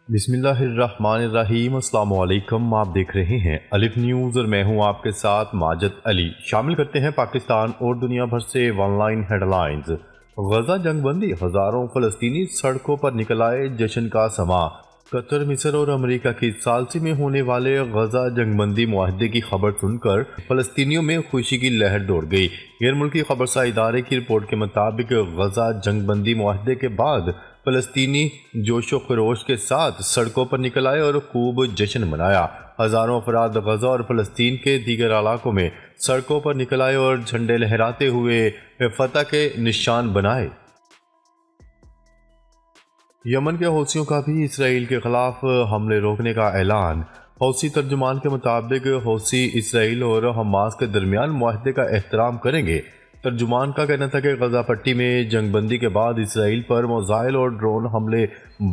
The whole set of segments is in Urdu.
بسم اللہ الرحمن الرحیم۔ السلام علیکم، آپ دیکھ رہے ہیں الف نیوز اور میں ہوں آپ کے ساتھ ماجد علی۔ شامل کرتے ہیں پاکستان اور دنیا بھر سے one line headlines. Gaza جنگ بندی، ہزاروں فلسطینی سڑکوں پر نکل آئے، جشن کا سماں۔ قطر، مصر اور امریکہ کی ثالثی میں ہونے والے غزہ جنگ بندی معاہدے کی خبر سن کر فلسطینیوں میں خوشی کی لہر دوڑ گئی۔ غیر ملکی خبرساں ادارے کی رپورٹ کے مطابق غزہ جنگ بندی معاہدے کے بعد فلسطینی جوش و خروش کے ساتھ سڑکوں پر نکل آئے اور خوب جشن منایا۔ ہزاروں افراد غزہ اور فلسطین کے دیگر علاقوں میں سڑکوں پر نکل آئے اور جھنڈے لہراتے ہوئے فتح کے نشان بنائے۔ یمن کے حوثیوں کا بھی اسرائیل کے خلاف حملے روکنے کا اعلان۔ حوثی ترجمان کے مطابق حوثی اسرائیل اور حماس کے درمیان معاہدے کا احترام کریں گے۔ ترجمان کا کہنا تھا کہ غزہ پٹی میں جنگ بندی کے بعد اسرائیل پر میزائل اور ڈرون حملے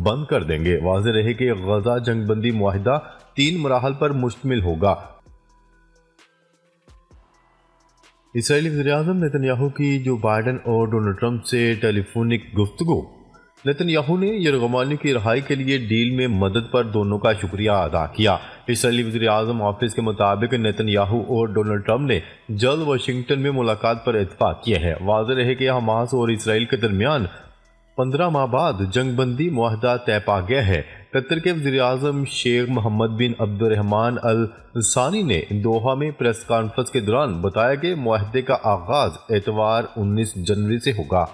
بند کر دیں گے۔ واضح رہے کہ غزہ جنگ بندی معاہدہ 3 مراحل پر مشتمل ہوگا۔ اسرائیلی وزیراعظم نیتن یاہو کی جو بائیڈن اور ڈونلڈ ٹرمپ سے ٹیلی فونک گفتگو۔ نیتن یاہو نے یرغمالی کی رہائی کے لیے ڈیل میں مدد پر دونوں کا شکریہ ادا کیا۔ اسرائیلی وزیراعظم آفس کے مطابق نیتن یاہو اور ڈونلڈ ٹرمپ نے جلد واشنگٹن میں ملاقات پر اتفاق کیا ہے۔ واضح رہے کہ حماس اور اسرائیل کے درمیان 15 ماہ بعد جنگ بندی معاہدہ طے پا گیا ہے۔ قطر کے وزیراعظم شیخ محمد بن عبد الرحمن الثانی نے دوحہ میں پریس کانفرنس کے دوران بتایا کہ معاہدے کا آغاز اتوار 19 جنوری سے ہوگا۔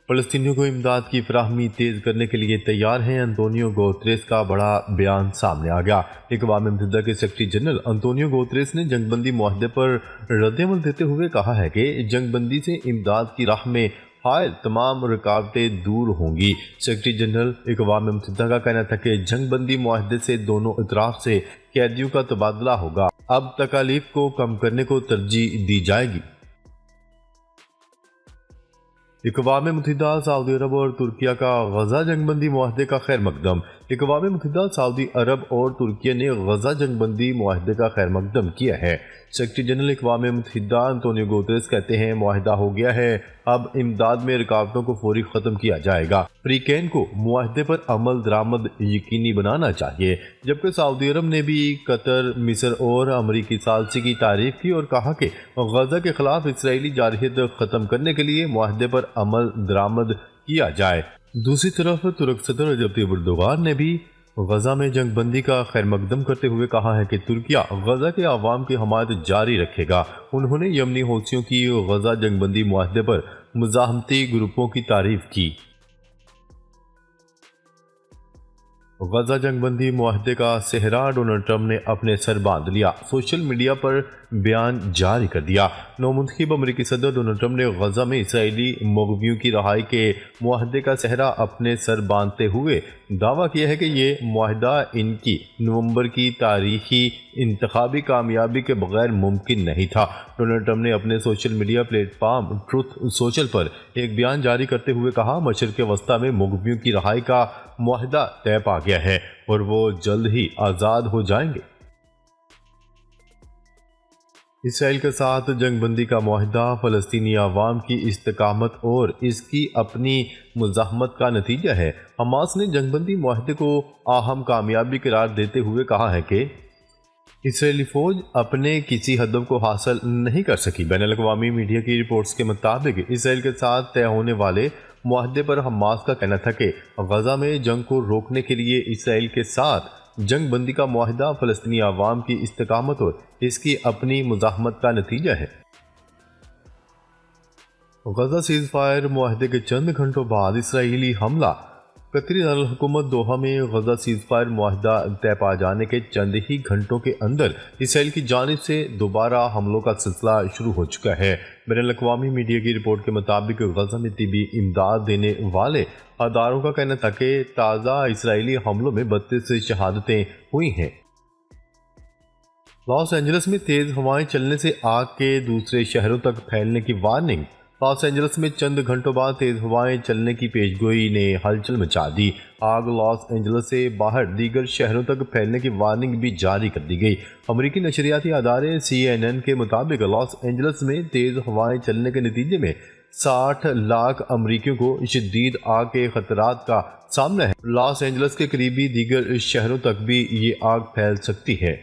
فلسطینیوں کو امداد کی فراہمی تیز کرنے کے لیے تیار ہیں، انتونیو گوتریس کا بڑا بیان سامنے آ گیا۔ اقوام متحدہ کے سیکرٹری جنرل انتونیو گوتریس نے جنگ بندی معاہدے پر رد عمل دیتے ہوئے کہا ہے کہ جنگ بندی سے امداد کی راہ میں حائل تمام رکاوٹیں دور ہوں گی۔ سیکرٹری جنرل اقوام متحدہ کا کہنا تھا کہ جنگ بندی معاہدے سے دونوں اطراف سے قیدیوں کا تبادلہ ہوگا، اب تکالیف کو کم کرنے کو ترجیح دی جائے گی۔ اقوام متحدہ، سعودی عرب اور ترکیہ کا غزہ جنگ بندی معاہدے کا خیر مقدم۔ اقوام متحدہ، سعودی عرب اور ترکیہ نے غزہ جنگ بندی معاہدے کا خیر مقدم کیا ہے۔ سیکرٹری جنرل اقوام متحدہ انتونیو گوتریس کہتے ہیں معاہدہ ہو گیا ہے، اب امداد میں رکاوٹوں کو فوری ختم کیا جائے گا۔ فریقین کو معاہدے پر عمل درآمد یقینی بنانا چاہیے، جبکہ سعودی عرب نے بھی قطر، مصر اور امریکی ثالثی کی تعریف کی اور کہا کہ غزہ کے خلاف اسرائیلی جارحیت ختم کرنے کے لیے معاہدے پر عمل درآمد کیا جائے۔ دوسری طرف ترک صدر رجب طیب اردوغان نے بھی غزہ میں جنگ بندی کا خیر مقدم کرتے ہوئے کہا ہے کہ ترکیہ غزہ کے عوام کی حمایت جاری رکھے گا۔ انہوں نے یمنی حوثیوں کی غزہ جنگ بندی معاہدے پر مزاحمتی گروپوں کی تعریف کی۔ غزہ جنگ بندی معاہدے کا صحرا ڈونلڈ ٹرمپ نے اپنے سر باندھ لیا، سوشل میڈیا پر بیان جاری کر دیا۔ نومنتخب امریکی صدر ڈونلڈ ٹرمپ نے غزہ میں اسرائیلی مغویوں کی رہائی کے معاہدے کا صحرا اپنے سر باندھتے ہوئے دعویٰ کیا ہے کہ یہ معاہدہ ان کی نومبر کی تاریخی انتخابی کامیابی کے بغیر ممکن نہیں تھا۔ ڈونلڈ ٹرمپ نے اپنے social media platform Truth Social پر ایک بیان جاری کرتے ہوئے کہا، مشرق وسطیٰ میں مغویوں کی رہائی کا معاہدہ طے پا گیا ہے اور وہ جلد ہی آزاد ہو جائیں گے۔ اسرائیل کے ساتھ جنگ بندی کا معاہدہ فلسطینی عوام کی استقامت اور اس کی اپنی مزاحمت کا نتیجہ ہے۔ حماس نے جنگ بندی معاہدے کو اہم کامیابی قرار دیتے ہوئے کہا ہے کہ اسرائیلی فوج اپنے کسی ہدف کو حاصل نہیں کر سکی۔ بین الاقوامی میڈیا کی رپورٹس کے مطابق اسرائیل کے ساتھ طے ہونے والے معاہدے پر حماس کا کہنا تھا کہ غزہ میں جنگ کو روکنے کے لیے اسرائیل کے ساتھ جنگ بندی کا معاہدہ فلسطینی عوام کی استقامت اور اس کی اپنی مزاحمت کا نتیجہ ہے۔ غزہ سیز فائر معاہدے کے چند گھنٹوں بعد اسرائیلی حملہ۔ قطری دارالحکومت دوحہ میں غزہ سیز فائر معاہدہ طے پا جانے کے چند ہی گھنٹوں کے اندر اسرائیل کی جانب سے دوبارہ حملوں کا سلسلہ شروع ہو چکا ہے۔ بین الاقوامی میڈیا کی رپورٹ کے مطابق غزہ میں طبی امداد دینے والے اداروں کا کہنا تھا کہ تازہ اسرائیلی حملوں میں 32 شہادتیں ہوئی ہیں۔ لاس اینجلس میں تیز ہوائیں چلنے سے آگ کے دوسرے شہروں تک پھیلنے کی وارننگ۔ لاس اینجلس میں چند گھنٹوں بعد تیز ہوائیں چلنے کی پیشگوئی نے ہلچل مچا دی۔ آگ لاس اینجلس سے باہر دیگر شہروں تک پھیلنے کی وارننگ بھی جاری کر دی گئی۔ امریکی نشریاتی ادارے CNN کے مطابق لاس اینجلس میں تیز ہوائیں چلنے کے نتیجے میں 60 لاکھ امریکیوں کو شدید آگ کے خطرات کا سامنا ہے۔ لاس اینجلس کے قریبی دیگر شہروں تک بھی یہ آگ پھیل سکتی ہے۔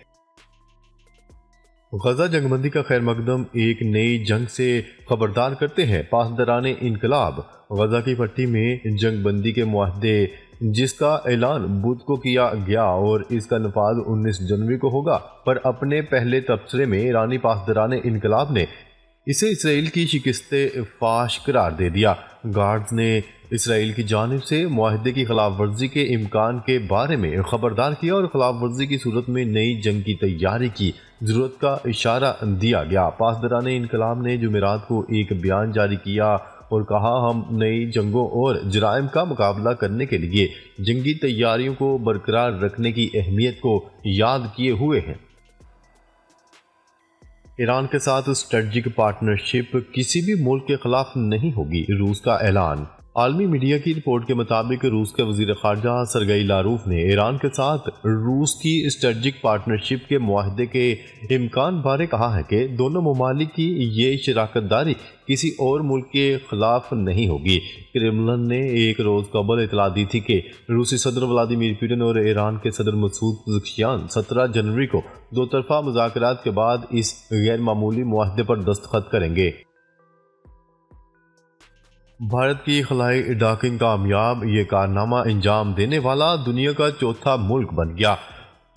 غزہ جنگ بندی کا خیر مقدم ایک نئی جنگ سے خبردار کرتے ہیں پاسداران انقلاب۔ غزہ کی پٹی میں جنگ بندی کے معاہدے جس کا اعلان بدھ کو کیا گیا اور اس کا نفاذ 19 جنوری کو ہوگا پر اپنے پہلے تبصرے میں ایرانی پاسداران انقلاب نے اسے اسرائیل کی شکست فاش قرار دے دیا۔ گارڈز نے اسرائیل کی جانب سے معاہدے کی خلاف ورزی کے امکان کے بارے میں خبردار کیا اور خلاف ورزی کی صورت میں نئی جنگ کی تیاری کی ضرورت کا اشارہ دیا گیا۔ پاسداران انقلاب نے جمعرات کو ایک بیان جاری کیا اور کہا ہم نئی جنگوں اور جرائم کا مقابلہ کرنے کے لیے جنگی تیاریوں کو برقرار رکھنے کی اہمیت کو یاد کیے ہوئے ہیں۔ ایران کے ساتھ اسٹریٹجک پارٹنرشپ کسی بھی ملک کے خلاف نہیں ہوگی، روس کا اعلان۔ عالمی میڈیا کی رپورٹ کے مطابق روس کے وزیر خارجہ سرگئی لاروف نے ایران کے ساتھ روس کی اسٹریٹجک پارٹنرشپ کے معاہدے کے امکان بارے کہا ہے کہ دونوں ممالک کی یہ شراکت داری کسی اور ملک کے خلاف نہیں ہوگی۔ کرملن نے ایک روز قبل اطلاع دی تھی کہ روسی صدر ولادیمیر پوٹن اور ایران کے صدر مسعود پزشکیان 17 جنوری کو دو طرفہ مذاکرات کے بعد اس غیر معمولی معاہدے پر دستخط کریں گے۔ بھارت کی خلائی ڈاکنگ کامیاب، یہ کارنامہ انجام دینے والا دنیا کا چوتھا ملک بن گیا۔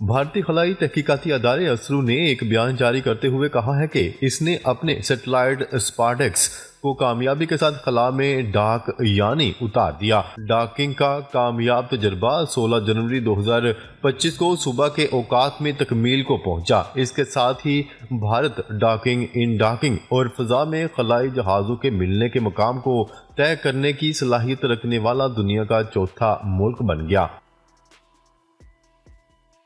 بھارتی خلائی تحقیقاتی ادارے اسرو نے ایک بیان جاری کرتے ہوئے کہا ہے کہ اس نے اپنے سیٹلائٹ اسپارٹیکس کو کامیابی کے ساتھ خلا میں ڈاک یعنی اتار دیا۔ ڈاکنگ کا کامیاب تجربہ 16 جنوری 2025 کو صبح کے اوقات میں تکمیل کو پہنچا۔ اس کے ساتھ ہی بھارت ڈاکنگ، ان ڈاکنگ اور فضا میں خلائی جہازوں کے ملنے کے مقام کو طے کرنے کی صلاحیت رکھنے والا دنیا کا چوتھا ملک بن گیا۔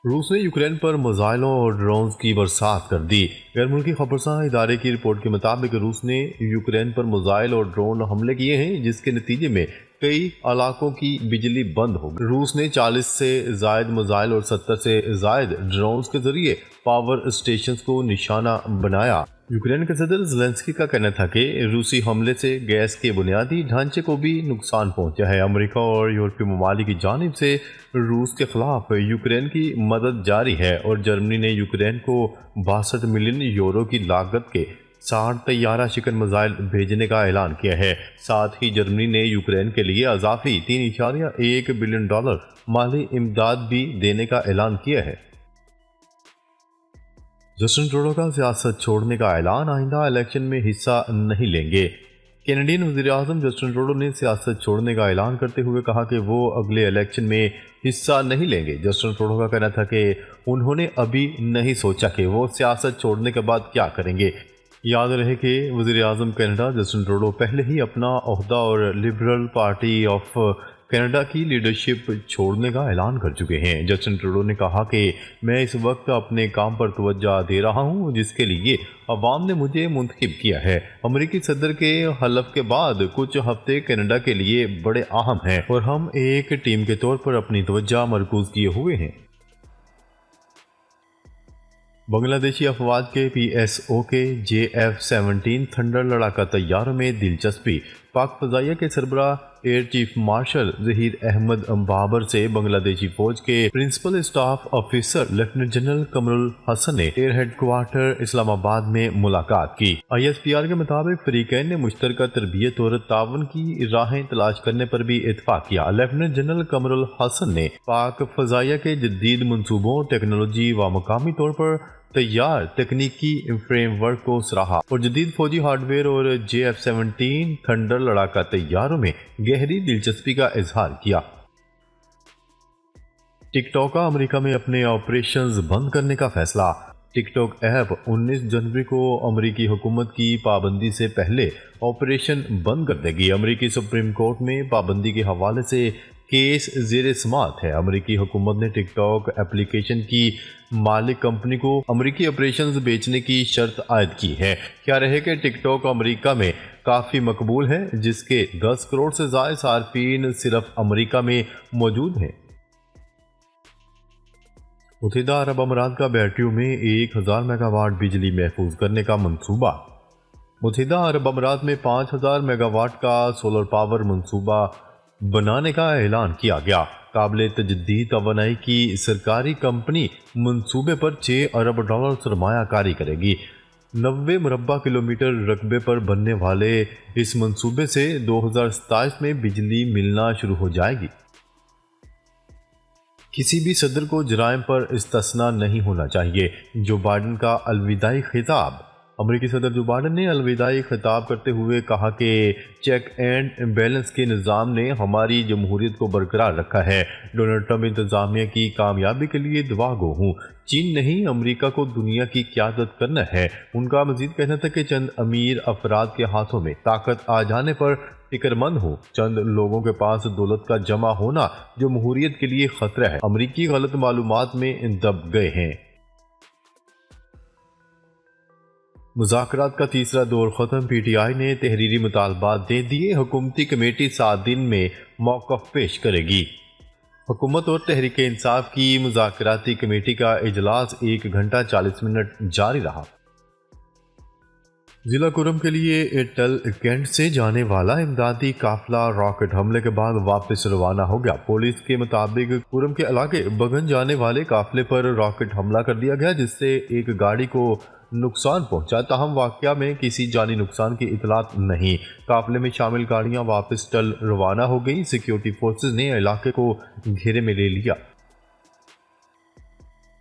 روس نے یوکرین پر میزائلوں اور ڈرونز کی برسات کر دی۔ غیر ملکی خبرساں ادارے کی رپورٹ کے مطابق روس نے یوکرین پر میزائل اور ڈرون حملے کیے ہیں جس کے نتیجے میں کئی علاقوں کی بجلی بند ہو گئی۔ روس نے 40 سے زائد میزائل اور 70 سے زائد ڈرونز کے ذریعے پاور اسٹیشنز کو نشانہ بنایا۔ یوکرین کے صدر زیلنسکی کا کہنا تھا کہ روسی حملے سے گیس کے بنیادی ڈھانچے کو بھی نقصان پہنچا ہے۔ امریکہ اور یورپی ممالک کی جانب سے روس کے خلاف یوکرین کی مدد جاری ہے اور جرمنی نے یوکرین کو 62 ملین یورو کی لاگت کے 60 طیارہ شکن میزائل بھیجنے کا اعلان کیا ہے۔ ساتھ ہی جرمنی نے یوکرین کے لیے اضافی $3.1 بلین مالی امداد بھی دینے کا اعلان کیا ہے۔ جسٹن ٹروڈو کا سیاست چھوڑنے کا اعلان، آئندہ الیکشن میں حصہ نہیں لیں گے۔ کینیڈین وزیر اعظم جسٹن ٹروڈو نے سیاست چھوڑنے کا اعلان کرتے ہوئے کہا کہ وہ اگلے الیکشن میں حصہ نہیں لیں گے۔ جسٹن ٹروڈو کا کہنا تھا کہ انہوں نے ابھی نہیں سوچا کہ وہ سیاست چھوڑنے کے بعد کیا کریں گے۔ یاد رہے کہ وزیر اعظم کینیڈا جسٹن ٹروڈو پہلے ہی اپنا عہدہ اور لبرل پارٹی آف کینیڈا کی لیڈرشپ چھوڑنے کا اعلان کر چکے ہیں۔ جسٹن ٹروڈو نے کہا کہ میں اس وقت اپنے کام پر توجہ دے رہا ہوں جس کے لیے عوام نے مجھے منتخب کیا ہے۔ امریکی صدر کے حلف کے بعد کچھ ہفتے کینیڈا کے لیے بڑے اہم ہیں اور ہم ایک ٹیم کے طور پر اپنی توجہ مرکوز کیے ہوئے ہیں۔ بنگلہ دیشی افواج کے PSO کے JF-17 تھنڈر لڑاکا طیاروں میں دلچسپی۔ پاک فضائیہ کے سربراہ air chief marshal Zaheer Ahmed Babar سے بنگلہ دیشی فوج کے principal staff officer lieutenant general Qamar ul Hassan نے ایئر ہیڈ کوارٹر اسلام آباد میں ملاقات کی۔ ISPR کے مطابق فریقین نے مشترکہ تربیت اور تعاون کی راہیں تلاش کرنے پر بھی اتفاق کیا۔ لیفٹیننٹ جنرل قمر الحسن نے پاک فضائیہ کے جدید منصوبوں، ٹیکنالوجی و مقامی طور پر تیار تکنیکی فریم ورک کو سراہا اور جدید فوجی ہارڈ ویئر اور JF-17 تھنڈر لڑاکا طیاروں میں گہری دلچسپی کا اظہار کیا۔ ٹک ٹاک کا امریکہ میں اپنے آپریشنز بند کرنے کا فیصلہ۔ ٹک ٹاک ایپ 19 جنوری کو امریکی حکومت کی پابندی سے پہلے آپریشن بند کر دے گی۔ امریکی سپریم کورٹ میں پابندی کے حوالے سے کیس زیر سماعت ہے۔ امریکی حکومت نے ٹک ٹاک ایپلیکیشن کی مالک کمپنی کو امریکی آپریشنز بیچنے کی شرط عائد کی ہے۔ کیا رہے کہ ٹک ٹاک امریکہ میں کافی مقبول ہے جس کے 10 کروڑ سے زائد صارفین صرف امریکہ میں موجود ہیں۔ متحدہ عرب امارات کا بیٹریوں میں 1000 میگا واٹ بجلی محفوظ کرنے کا منصوبہ۔ متحدہ عرب امارات میں 5000 میگا واٹ کا سولر پاور منصوبہ بنانے کا اعلان کیا گیا۔ قابل تجدید توانائی کی سرکاری کمپنی منصوبے پر 6 ارب ڈالر سرمایہ کاری کرے گی۔ 90 مربع کلومیٹر رقبے پر بننے والے اس منصوبے سے 2027 میں بجلی ملنا شروع ہو جائے گی۔ کسی بھی صدر کو جرائم پر استثنا نہیں ہونا چاہیے۔ جو بائیڈن کا الوداعی خطاب۔ امریکی صدر جو بائیڈن نے الوداعی خطاب کرتے ہوئے کہا کہ چیک اینڈ بیلنس کے نظام نے ہماری جمہوریت کو برقرار رکھا ہے۔ ڈونلڈ ٹرمپ انتظامیہ کی کامیابی کے لیے دعا گو ہوں۔ چین نہیں، امریکہ کو دنیا کی قیادت کرنا ہے۔ ان کا مزید کہنا تھا کہ چند امیر افراد کے ہاتھوں میں طاقت آ جانے پر فکر مند ہوں۔ چند لوگوں کے پاس دولت کا جمع ہونا جمہوریت کے لیے خطرہ ہے۔ امریکی غلط معلومات میں دب گئے ہیں۔ مذاکرات کا تیسرا دور ختم۔ پی ٹی آئی نے تحریری مطالبات دے دیے۔ حکومتی کمیٹی 7 دن میں موقف پیش کرے گی۔ حکومت اور تحریک انصاف کی مذاکراتی کمیٹی کا اجلاس 1 گھنٹہ 40 منٹ جاری رہا۔ ضلع کرم کے لیے ٹل کینٹ سے جانے والا امدادی قافلہ راکٹ حملے کے بعد واپس روانہ ہو گیا۔ پولیس کے مطابق کرم کے علاقے بگن جانے والے قافلے پر راکٹ حملہ کر دیا گیا، جس سے ایک گاڑی کو نقصان پہنچا۔ تاہم واقعہ میں کسی جانی نقصان کی اطلاعات نہیں۔ قافلے میں شامل گاڑیاں واپس ٹل روانہ ہو گئیں۔ سیکیورٹی فورسز نے علاقے کو گھیرے میں لے لیا۔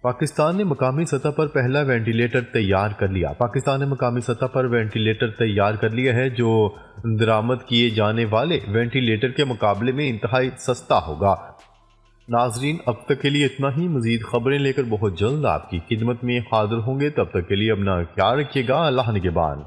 پاکستان نے مقامی سطح پر پہلا وینٹیلیٹر تیار کر لیا۔ پاکستان نے مقامی سطح پر وینٹیلیٹر تیار کر لیا ہے، جو درآمد کیے جانے والے وینٹیلیٹر کے مقابلے میں انتہائی سستا ہوگا۔ ناظرین، اب تک کے لیے اتنا ہی۔ مزید خبریں لے کر بہت جلد آپ کی خدمت میں حاضر ہوں گے۔ تب تک کے لیے اپنا خیال رکھیے گا۔ اللہ نگہبان۔